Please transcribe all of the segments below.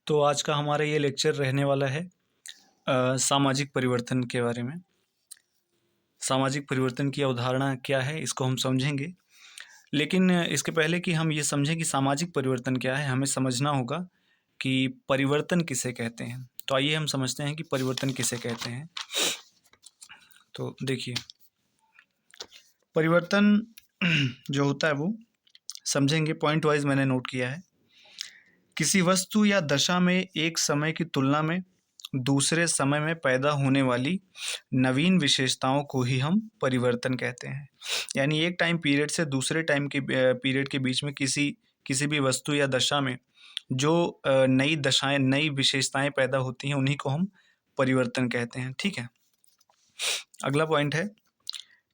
तो आज का हमारा ये लेक्चर रहने वाला है सामाजिक परिवर्तन के बारे में। सामाजिक परिवर्तन की अवधारणा क्या है, इसको हम समझेंगे। लेकिन इसके पहले कि हम ये समझें कि सामाजिक परिवर्तन क्या है, हमें समझना होगा कि परिवर्तन किसे कहते हैं। तो आइए हम समझते हैं कि परिवर्तन किसे कहते हैं। तो देखिए, परिवर्तन जो होता है वो समझेंगे, पॉइंट वाइज मैंने नोट किया है। किसी वस्तु या दशा में एक समय की तुलना में दूसरे समय में पैदा होने वाली नवीन विशेषताओं को ही हम परिवर्तन कहते हैं। यानी एक टाइम पीरियड से दूसरे टाइम के पीरियड के बीच में किसी भी वस्तु या दशा में जो नई दशाएं, नई विशेषताएं पैदा होती हैं, उन्हीं को हम परिवर्तन कहते हैं। ठीक है। अगला पॉइंट है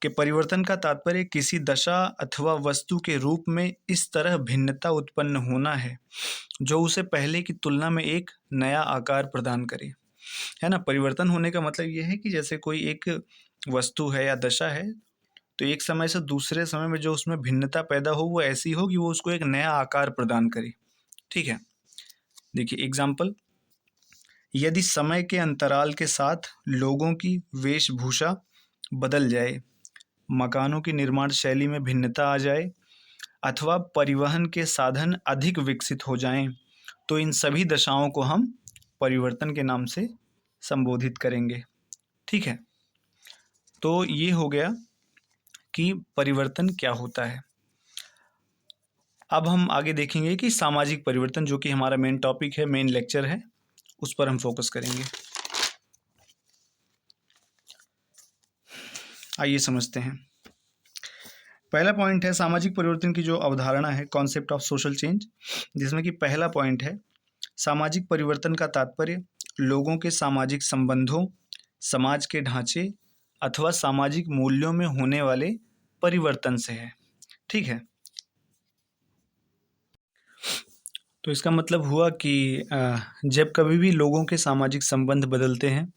कि परिवर्तन का तात्पर्य किसी दशा अथवा वस्तु के रूप में इस तरह भिन्नता उत्पन्न होना है जो उसे पहले की तुलना में एक नया आकार प्रदान करे। है ना। परिवर्तन होने का मतलब ये है कि जैसे कोई एक वस्तु है या दशा है, तो एक समय से दूसरे समय में जो उसमें भिन्नता पैदा हो वो ऐसी हो कि वो उसको एक नया आकार प्रदान करे। ठीक है। देखिए एग्जाम्पल, यदि समय के अंतराल के साथ लोगों की वेशभूषा बदल जाए, मकानों की निर्माण शैली में भिन्नता आ जाए अथवा परिवहन के साधन अधिक विकसित हो जाएं, तो इन सभी दशाओं को हम परिवर्तन के नाम से संबोधित करेंगे। ठीक है। तो ये हो गया कि परिवर्तन क्या होता है। अब हम आगे देखेंगे कि सामाजिक परिवर्तन, जो कि हमारा मेन टॉपिक है, मेन लेक्चर है, उस पर हम फोकस करेंगे। आइए समझते हैं। पहला पॉइंट है सामाजिक परिवर्तन की जो अवधारणा है, कॉन्सेप्ट ऑफ सोशल चेंज, जिसमें कि पहला पॉइंट है सामाजिक परिवर्तन का तात्पर्य लोगों के सामाजिक संबंधों, समाज के ढांचे अथवा सामाजिक मूल्यों में होने वाले परिवर्तन से है। ठीक है। तो इसका मतलब हुआ कि जब कभी भी लोगों के सामाजिक संबंध बदलते हैं,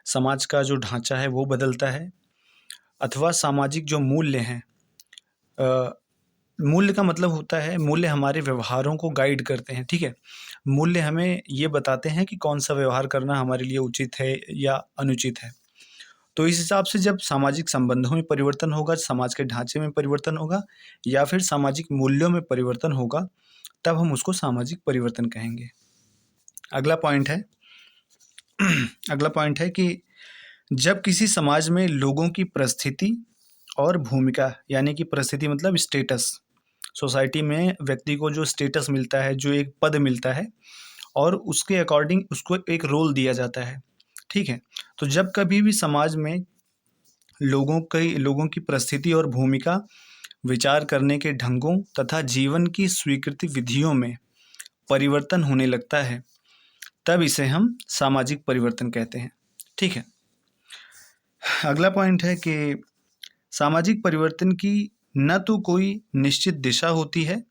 समाज का जो ढांचा है वो बदलता है, अथवा सामाजिक जो मूल्य हैं, मूल्य का मतलब होता है, मूल्य हमारे व्यवहारों को गाइड करते हैं। ठीक है। मूल्य हमें ये बताते हैं कि कौन सा व्यवहार करना हमारे लिए उचित है या अनुचित है। तो इस हिसाब से जब सामाजिक संबंधों में परिवर्तन होगा, समाज के ढांचे में परिवर्तन होगा या फिर सामाजिक मूल्यों में परिवर्तन होगा, तब हम उसको सामाजिक परिवर्तन कहेंगे। अगला पॉइंट है अगला पॉइंट है कि जब किसी समाज में लोगों की परिस्थिति और भूमिका, यानी कि परिस्थिति मतलब स्टेटस, सोसाइटी में व्यक्ति को जो स्टेटस मिलता है, जो एक पद मिलता है, और उसके अकॉर्डिंग उसको एक रोल दिया जाता है। ठीक है। तो जब कभी भी समाज में लोगों की परिस्थिति और भूमिका, विचार करने के ढंगों तथा जीवन की स्वीकृति विधियों में परिवर्तन होने लगता है, तब इसे हम सामाजिक परिवर्तन कहते हैं। ठीक है। अगला पॉइंट है कि सामाजिक परिवर्तन की न तो कोई निश्चित दिशा होती है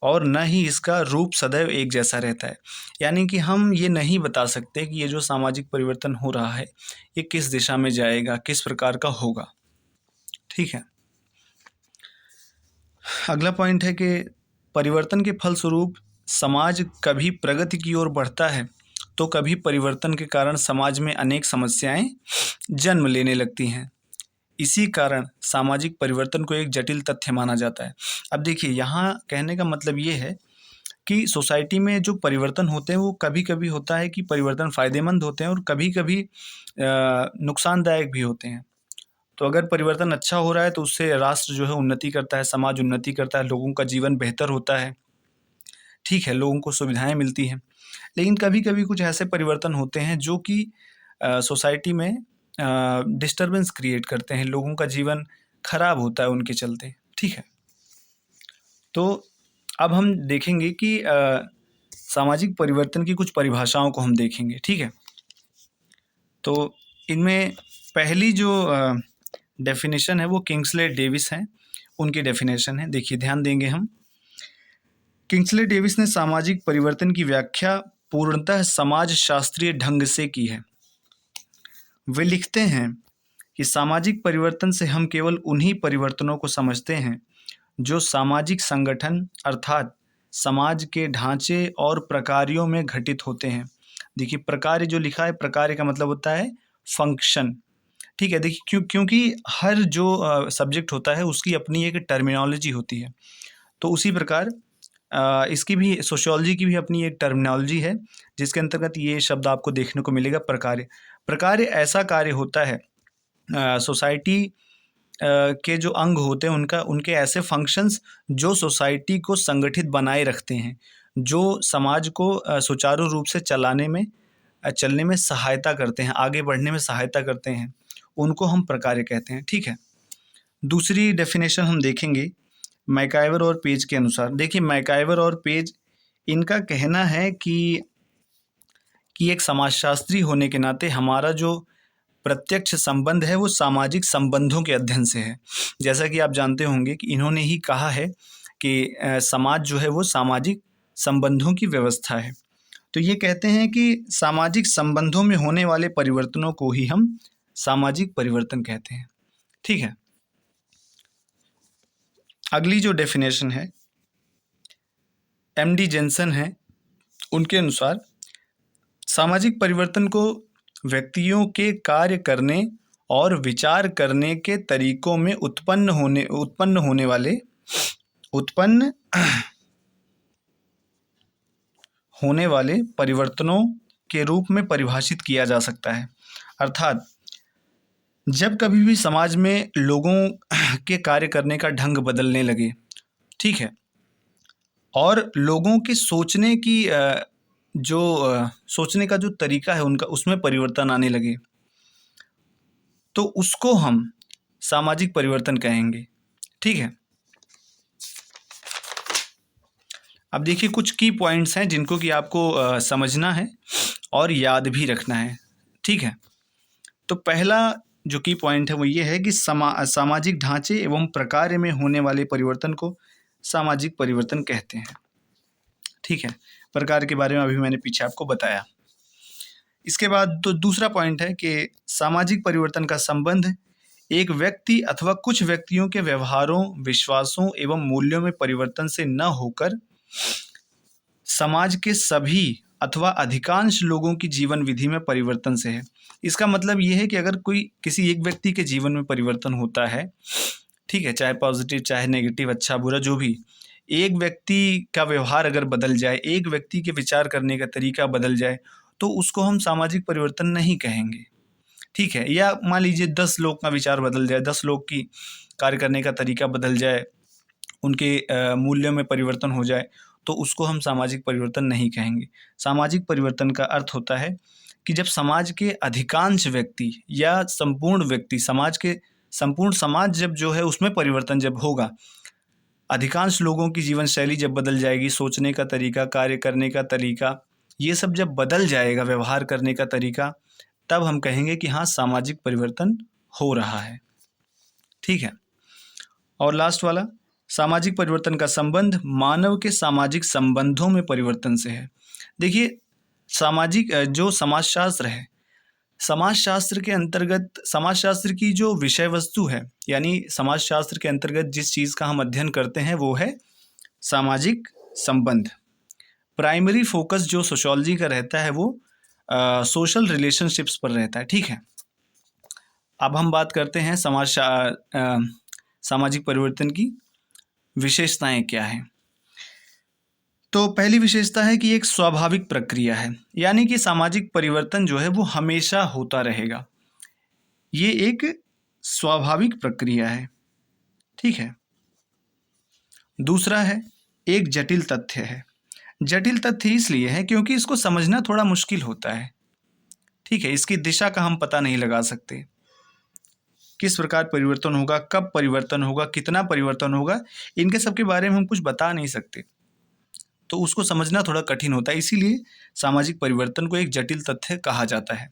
और न ही इसका रूप सदैव एक जैसा रहता है। यानी कि हम ये नहीं बता सकते कि ये जो सामाजिक परिवर्तन हो रहा है ये किस दिशा में जाएगा, किस प्रकार का होगा। ठीक है। अगला पॉइंट है कि परिवर्तन के फलस्वरूप समाज कभी प्रगति की ओर बढ़ता है तो कभी परिवर्तन के कारण समाज में अनेक समस्याएं जन्म लेने लगती हैं। इसी कारण सामाजिक परिवर्तन को एक जटिल तथ्य माना जाता है। अब देखिए, यहाँ कहने का मतलब ये है कि सोसाइटी में जो परिवर्तन होते हैं वो कभी कभी होता है कि परिवर्तन फ़ायदेमंद होते हैं और कभी कभी नुकसानदायक भी होते हैं। तो अगर परिवर्तन अच्छा हो रहा है तो उससे राष्ट्र जो है उन्नति करता है, समाज उन्नति करता है, लोगों का जीवन बेहतर होता है। ठीक है, लोगों को सुविधाएं मिलती हैं। लेकिन कभी कभी कुछ ऐसे परिवर्तन होते हैं जो कि सोसाइटी में डिस्टरबेंस क्रिएट करते हैं, लोगों का जीवन खराब होता है उनके चलते। ठीक है। तो अब हम देखेंगे कि सामाजिक परिवर्तन की कुछ परिभाषाओं को हम देखेंगे। ठीक है। तो इनमें पहली जो डेफिनेशन है वो किंग्सले डेविस है, उनकी डेफिनेशन है। देखिए, ध्यान देंगे हम। किंग्सले डेविस ने सामाजिक परिवर्तन की व्याख्या पूर्णतः समाज शास्त्रीय ढंग से की है। वे लिखते हैं कि सामाजिक परिवर्तन से हम केवल उन्हीं परिवर्तनों को समझते हैं जो सामाजिक संगठन अर्थात समाज के ढांचे और प्रकारों में घटित होते हैं। देखिए प्रकार जो लिखा है, प्रकार का मतलब होता है फंक्शन। ठीक है, देखिए क्योंकि हर जो सब्जेक्ट होता है उसकी अपनी एक टर्मिनोलॉजी होती है, तो उसी प्रकार इसकी भी, सोशियोलॉजी की भी अपनी एक टर्मिनोलॉजी है, जिसके अंतर्गत ये शब्द आपको देखने को मिलेगा प्रकार्य। प्रकार्य ऐसा कार्य होता है सोसाइटी के जो अंग होते हैं उनके ऐसे फंक्शंस जो सोसाइटी को संगठित बनाए रखते हैं, जो समाज को सुचारू रूप से चलने में सहायता करते हैं, आगे बढ़ने में सहायता करते हैं, उनको हम प्रकार्य कहते हैं। ठीक है, दूसरी डेफिनेशन हम देखेंगे मैकाइवर और पेज के अनुसार। देखिए मैकाइवर और पेज, इनका कहना है कि एक समाजशास्त्री होने के नाते हमारा जो प्रत्यक्ष संबंध है वो सामाजिक संबंधों के अध्ययन से है। जैसा कि आप जानते होंगे कि इन्होंने ही कहा है कि समाज जो है वो सामाजिक संबंधों की व्यवस्था है। तो ये कहते हैं कि सामाजिक संबंधों में होने वाले परिवर्तनों को ही हम सामाजिक परिवर्तन कहते हैं। ठीक है, अगली जो डेफिनेशन है एमडी जेंसन है, उनके अनुसार सामाजिक परिवर्तन को व्यक्तियों के कार्य करने और विचार करने के तरीकों में उत्पन्न होने वाले परिवर्तनों के रूप में परिभाषित किया जा सकता है। अर्थात जब कभी भी समाज में लोगों के कार्य करने का ढंग बदलने लगे, ठीक है, और लोगों के सोचने का जो तरीका है उनका, उसमें परिवर्तन आने लगे, तो उसको हम सामाजिक परिवर्तन कहेंगे। ठीक है, अब देखिए कुछ की पॉइंट्स हैं जिनको कि आपको समझना है और याद भी रखना है। ठीक है, तो पहला जो की पॉइंट है वो ये है कि सामाजिक ढांचे एवं प्रकार में होने वाले परिवर्तन को सामाजिक परिवर्तन कहते हैं। ठीक है, प्रकार के बारे में अभी मैंने पीछे आपको बताया। इसके बाद तो दूसरा पॉइंट है कि सामाजिक परिवर्तन का संबंध एक व्यक्ति अथवा कुछ व्यक्तियों के व्यवहारों, विश्वासों एवं मूल्यों में परिवर्तन से न होकर समाज के सभी अथवा अधिकांश लोगों की जीवन विधि में परिवर्तन से है। इसका मतलब ये है कि अगर किसी एक व्यक्ति के जीवन में परिवर्तन होता है, ठीक है, चाहे पॉजिटिव चाहे नेगेटिव, अच्छा बुरा जो भी, एक व्यक्ति का व्यवहार अगर बदल जाए, एक व्यक्ति के विचार करने का तरीका बदल जाए, तो उसको हम सामाजिक परिवर्तन नहीं कहेंगे। ठीक है, या मान लीजिए 10 लोग का विचार बदल जाए, 10 लोग की कार्य करने का तरीका बदल जाए, उनके मूल्यों में परिवर्तन हो जाए, तो उसको हम सामाजिक परिवर्तन नहीं कहेंगे। सामाजिक परिवर्तन का अर्थ होता है कि जब समाज के अधिकांश व्यक्ति या संपूर्ण व्यक्ति, संपूर्ण समाज जब जो है उसमें परिवर्तन जब होगा, अधिकांश लोगों की जीवन शैली जब बदल जाएगी, सोचने का तरीका, कार्य करने का तरीका, ये सब जब बदल जाएगा, व्यवहार करने का तरीका, तब हम कहेंगे कि हाँ सामाजिक परिवर्तन हो रहा है। ठीक है, और लास्ट वाला, सामाजिक परिवर्तन का संबंध मानव के सामाजिक संबंधों में परिवर्तन से है। देखिए जो समाजशास्त्र है, समाजशास्त्र के अंतर्गत समाजशास्त्र की जो विषय वस्तु है, यानी समाजशास्त्र के अंतर्गत जिस चीज़ का हम अध्ययन करते हैं वो है सामाजिक संबंध। प्राइमरी फोकस जो सोशियोलॉजी का रहता है वो सोशल रिलेशनशिप्स पर रहता है। ठीक है, अब हम बात करते हैं सामाजिक परिवर्तन की विशेषताएं क्या हैं। तो पहली विशेषता है कि एक स्वाभाविक प्रक्रिया है, यानी कि सामाजिक परिवर्तन जो है वो हमेशा होता रहेगा, ये एक स्वाभाविक प्रक्रिया है। ठीक है, दूसरा है एक जटिल तथ्य है। जटिल तथ्य इसलिए है क्योंकि इसको समझना थोड़ा मुश्किल होता है। ठीक है, इसकी दिशा का हम पता नहीं लगा सकते, किस प्रकार परिवर्तन होगा, कब परिवर्तन होगा, कितना परिवर्तन होगा, इनके सब के बारे में हम कुछ बता नहीं सकते, तो उसको समझना थोड़ा कठिन होता है। इसीलिए सामाजिक परिवर्तन को एक जटिल तथ्य कहा जाता है।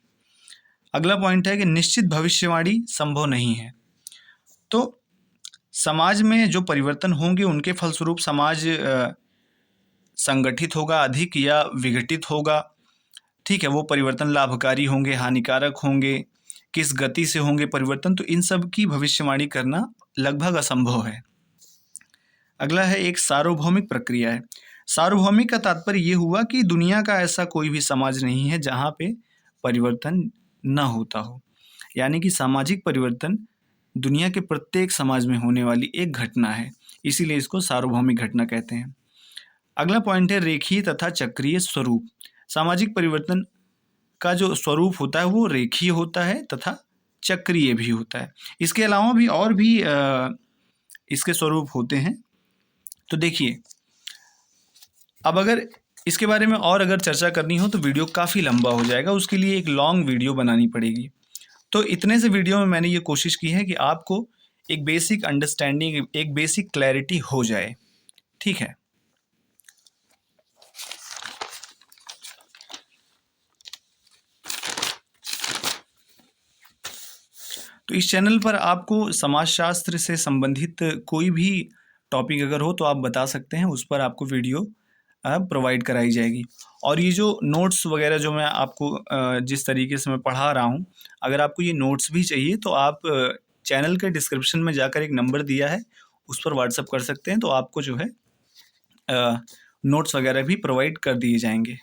अगला पॉइंट है कि निश्चित भविष्यवाणी संभव नहीं है। तो समाज में जो परिवर्तन होंगे उनके फलस्वरूप समाज संगठित होगा अधिक या विघटित होगा। ठीक है, वो परिवर्तन लाभकारी होंगे, हानिकारक होंगे, किस गति से होंगे परिवर्तन, तो इन सब की भविष्यवाणी करना लगभग असंभव है। अगला है एक सार्वभौमिक प्रक्रिया है। सार्वभौमिक का तात्पर्य ये हुआ कि दुनिया का ऐसा कोई भी समाज नहीं है जहाँ पे परिवर्तन न होता हो, यानी कि सामाजिक परिवर्तन दुनिया के प्रत्येक समाज में होने वाली एक घटना है, इसीलिए इसको सार्वभौमिक घटना कहते हैं। अगला पॉइंट है रेखीय तथा चक्रीय स्वरूप। सामाजिक परिवर्तन का जो स्वरूप होता है वो रेखीय होता है तथा चक्रीय भी होता है। इसके अलावा भी और भी इसके स्वरूप होते हैं। तो देखिए, अब अगर इसके बारे में और अगर चर्चा करनी हो तो वीडियो काफ़ी लंबा हो जाएगा, उसके लिए एक लॉन्ग वीडियो बनानी पड़ेगी। तो इतने से वीडियो में मैंने ये कोशिश की है कि आपको एक बेसिक अंडरस्टैंडिंग, एक बेसिक क्लैरिटी हो जाए, ठीक है। तो इस चैनल पर आपको समाजशास्त्र से संबंधित कोई भी टॉपिक अगर हो तो आप बता सकते हैं, उस पर आपको वीडियो प्रोवाइड कराई जाएगी। और ये जो नोट्स वगैरह जो मैं आपको जिस तरीके से मैं पढ़ा रहा हूँ, अगर आपको ये नोट्स भी चाहिए तो आप चैनल के डिस्क्रिप्शन में जाकर एक नंबर दिया है, उस पर व्हाट्सअप कर सकते हैं, तो आपको जो है नोट्स वगैरह भी प्रोवाइड कर दिए जाएंगे।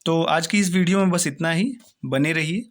तो आज की इस वीडियो में बस इतना ही, बने रहिए।